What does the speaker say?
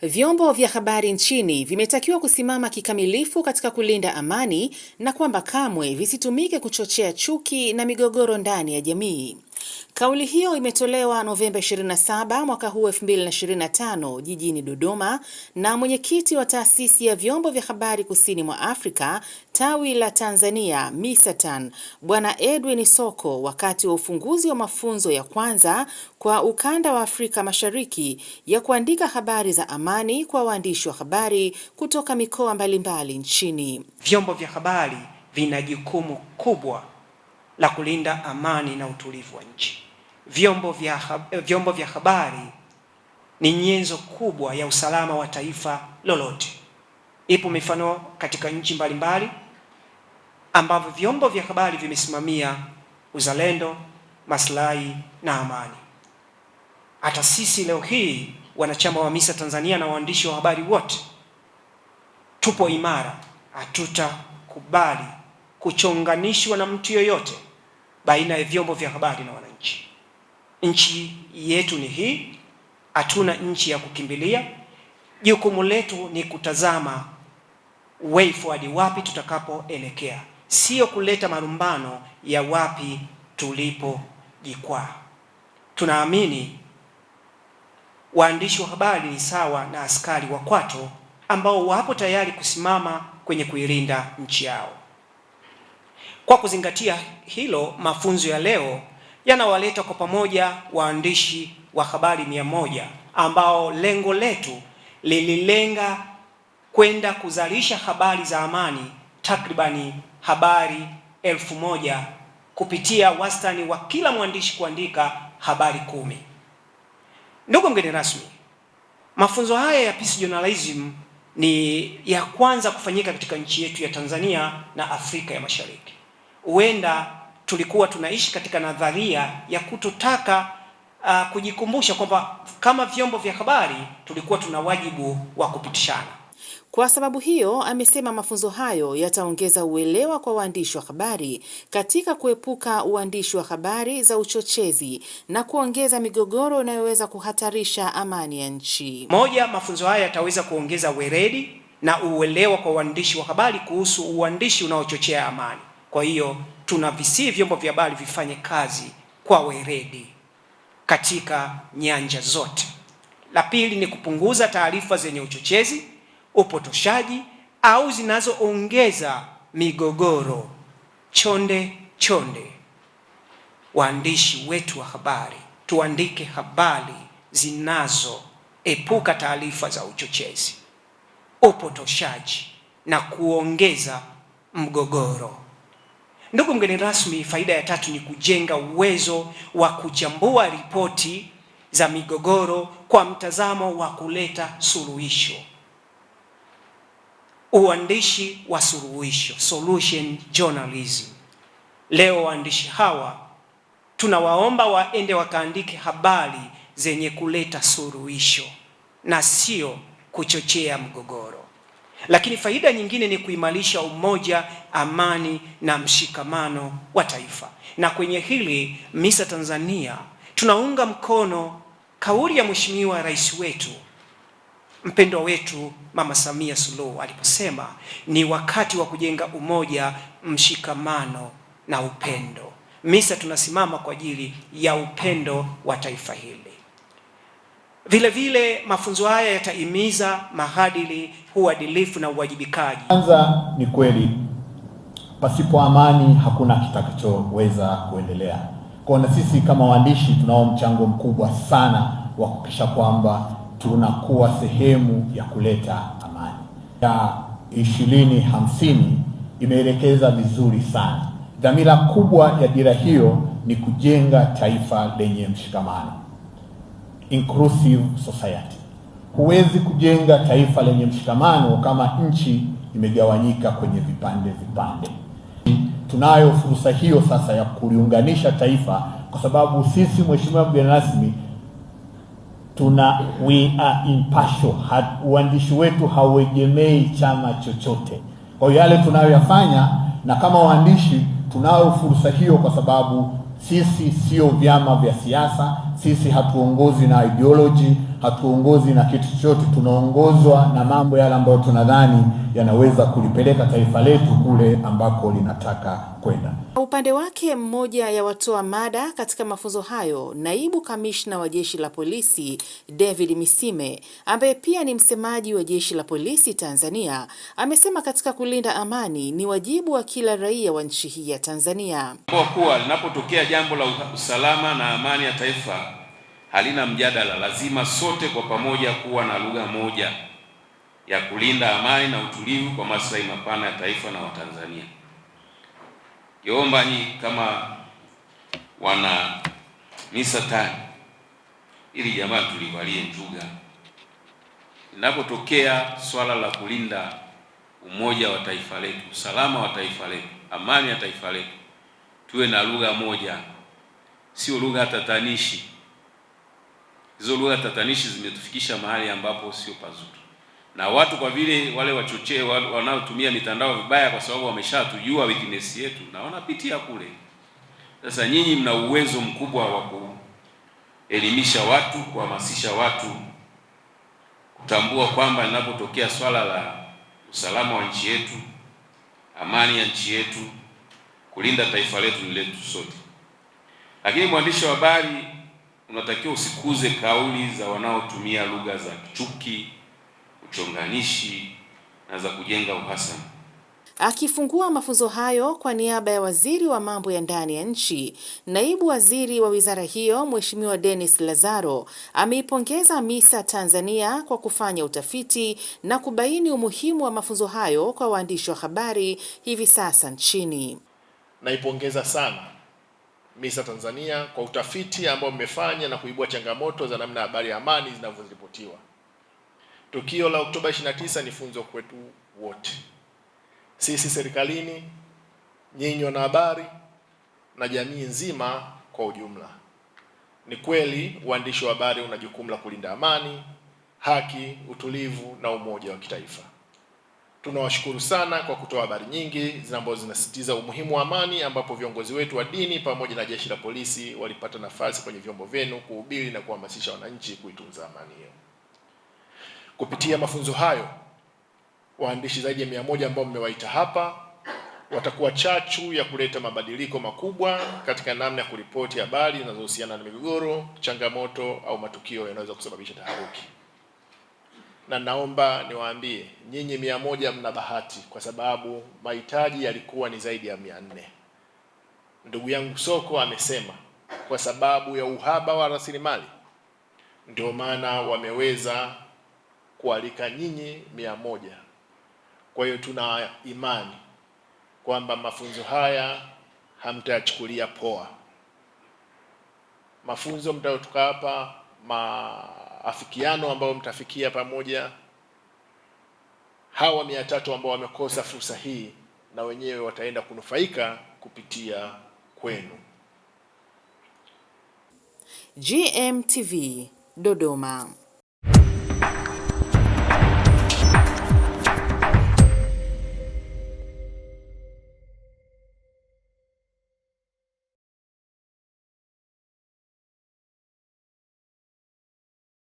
Vyombo vya habari nchini vimetakiwa kusimama kikamilifu katika kulinda amani na kwamba kamwe visitumike kuchochea chuki na migogoro ndani ya jamii. Kauli hiyo imetolewa Novemba 27 mwaka huu 2025 jijini Dodoma na mwenyekiti wa taasisi ya vyombo vya habari kusini mwa Afrika tawi la Tanzania MISATAN, Bwana Edwin Soko, wakati wa ufunguzi wa mafunzo ya kwanza kwa ukanda wa Afrika Mashariki ya kuandika habari za amani kwa waandishi wa habari kutoka mikoa mbalimbali nchini. Vyombo vya habari vina jukumu kubwa la kulinda amani na utulivu wa nchi. Vyombo vya habari ni nyenzo kubwa ya usalama wa taifa lolote. Ipo mifano katika nchi mbalimbali ambavyo vyombo vya habari vimesimamia uzalendo, maslahi na amani. Hata sisi leo hii wanachama wa MISA Tanzania na waandishi wa habari wote tupo imara, hatutakubali kuchonganishwa na mtu yoyote baina ya vyombo vya habari na wananchi. Nchi yetu ni hii, hatuna nchi ya kukimbilia. Jukumu letu ni kutazama way forward, wapi tutakapoelekea, sio kuleta marumbano ya wapi tulipojikwaa. Tunaamini waandishi wa habari ni sawa na askari wa kwato ambao wapo tayari kusimama kwenye kuilinda nchi yao. Kwa kuzingatia hilo, mafunzo ya leo yanawaleta kwa pamoja waandishi wa habari 100 ambao lengo letu lililenga kwenda kuzalisha habari za amani takribani habari 1000 kupitia wastani wa kila mwandishi kuandika habari 10. Ndugu mgeni rasmi, mafunzo haya ya peace journalism ni ya kwanza kufanyika katika nchi yetu ya Tanzania na Afrika ya Mashariki. Huenda tulikuwa tunaishi katika nadharia ya kutotaka kujikumbusha kwamba kama vyombo vya habari tulikuwa tuna wajibu wa kupitishana. Kwa sababu hiyo, amesema mafunzo hayo yataongeza uelewa kwa waandishi wa habari katika kuepuka uandishi wa habari za uchochezi na kuongeza migogoro inayoweza kuhatarisha amani ya nchi. Moja, mafunzo haya yataweza kuongeza weledi na uelewa kwa waandishi wa habari kuhusu uandishi unaochochea amani. Kwa hiyo tunavisihi vyombo vya habari vifanye kazi kwa weledi katika nyanja zote. La pili ni kupunguza taarifa zenye uchochezi, upotoshaji au zinazoongeza migogoro. Chonde chonde, waandishi wetu wa habari tuandike habari zinazoepuka taarifa za uchochezi, upotoshaji na kuongeza mgogoro. Ndugu mgeni rasmi, faida ya tatu ni kujenga uwezo wa kuchambua ripoti za migogoro kwa mtazamo wa kuleta suluhisho. Uandishi wa suluhisho, solution journalism. Leo waandishi hawa tunawaomba waende wakaandike habari zenye kuleta suluhisho na sio kuchochea mgogoro. Lakini faida nyingine ni kuimarisha umoja, amani na mshikamano wa taifa. Na kwenye hili MISA Tanzania tunaunga mkono kauli ya Mheshimiwa Rais wetu mpendwa wetu Mama Samia Suluhu aliposema ni wakati wa kujenga umoja, mshikamano na upendo. MISA tunasimama kwa ajili ya upendo wa taifa hili. Vile vile mafunzo haya yatahimiza maadili, uadilifu na uwajibikaji. Kwanza ni kweli pasipo amani hakuna kitakachoweza kuendelea. Kwa na sisi kama waandishi tunao mchango mkubwa sana wa kuhakikisha kwamba tunakuwa sehemu ya kuleta amani. Ya 2050 imeelekeza vizuri sana. Dhamira kubwa ya dira hiyo ni kujenga taifa lenye mshikamano, inclusive society. Huwezi kujenga taifa lenye mshikamano kama nchi imegawanyika kwenye vipande. Tunayo fursa hiyo sasa ya kuliunganisha taifa, kwa sababu sisi, Mheshimiwa mgeni rasmi, we are impartial. Uandishi wetu hauegemei chama chochote. Kwa hiyo yale tunayoyafanya, na kama waandishi tunayo fursa hiyo, kwa sababu sisi sio vyama vya siasa, sisi hatuongozi na ideology, hatuongozi na kitu chochote, tunaongozwa na mambo yale ambayo tunadhani yanaweza kulipeleka taifa letu kule ambako linataka kwenda. Kwa upande wake, mmoja ya watoa mada katika mafunzo hayo, naibu kamishna wa Jeshi la Polisi David Misime, ambaye pia ni msemaji wa Jeshi la Polisi Tanzania, amesema katika kulinda amani ni wajibu wa kila raia wa nchi hii ya Tanzania. Kwa kuwa linapotokea jambo la usalama na amani ya taifa halina mjadala, lazima sote kwa pamoja kuwa na lugha moja ya kulinda amani na utulivu kwa maslahi mapana ya taifa na Watanzania. Kiomba nyi kama wana misa tani, ili jamaa tulivalie njuga. Linapotokea swala la kulinda umoja wa taifa letu, usalama wa taifa letu, amani ya taifa letu, tuwe na lugha moja, sio lugha tatanishi. Hizo lugha tatanishi zimetufikisha mahali ambapo sio pazuri, na watu kwa vile wale wachochee wanaotumia mitandao vibaya, kwa sababu wameshatujua weakness yetu na wanapitia kule. Sasa nyinyi mna uwezo mkubwa wa kuelimisha watu, kuhamasisha watu kutambua kwamba linapotokea swala la usalama wa nchi yetu, amani ya nchi yetu, kulinda taifa letu ni letu sote. Lakini mwandishi wa habari, unatakiwa usikuze kauli za wanaotumia lugha za chuki, uchonganishi na za kujenga uhasama. Akifungua mafunzo hayo kwa niaba ya Waziri wa Mambo ya Ndani ya Nchi, Naibu Waziri wa wizara hiyo Mheshimiwa Dennis Lazaro ameipongeza MISA Tanzania kwa kufanya utafiti na kubaini umuhimu wa mafunzo hayo kwa waandishi wa habari hivi sasa nchini. Naipongeza sana MISA Tanzania kwa utafiti ambao mmefanya na kuibua changamoto za namna habari ya amani zinavyoripotiwa. Tukio la Oktoba 29 ni funzo kwetu wote, sisi serikalini, nyinyi wanahabari na jamii nzima kwa ujumla. Ni kweli uandishi wa habari una jukumu la kulinda amani, haki, utulivu na umoja wa kitaifa. Tunawashukuru sana kwa kutoa habari nyingi ambazo zinasisitiza umuhimu wa amani, ambapo viongozi wetu wa dini pamoja na jeshi la polisi walipata nafasi kwenye vyombo vyenu kuhubiri na kuhamasisha wananchi kuitunza amani hiyo. Kupitia mafunzo hayo, waandishi zaidi ya 100 ambao mmewaita hapa watakuwa chachu ya kuleta mabadiliko makubwa katika namna ya kuripoti habari zinazohusiana na migogoro, changamoto au matukio yanayoweza kusababisha taharuki. Na naomba niwaambie nyinyi 100 mna bahati, kwa sababu mahitaji yalikuwa ni zaidi ya 400. Ndugu yangu Soko amesema kwa sababu ya uhaba wa rasilimali ndio maana wameweza kualika nyinyi 100. Kwa hiyo tuna imani kwamba mafunzo haya hamtayachukulia poa. Mafunzo mtayotoka hapa, maafikiano ambayo mtafikia pamoja, hawa 300 ambao wamekosa fursa hii na wenyewe wataenda kunufaika kupitia kwenu. GMTV, Dodoma.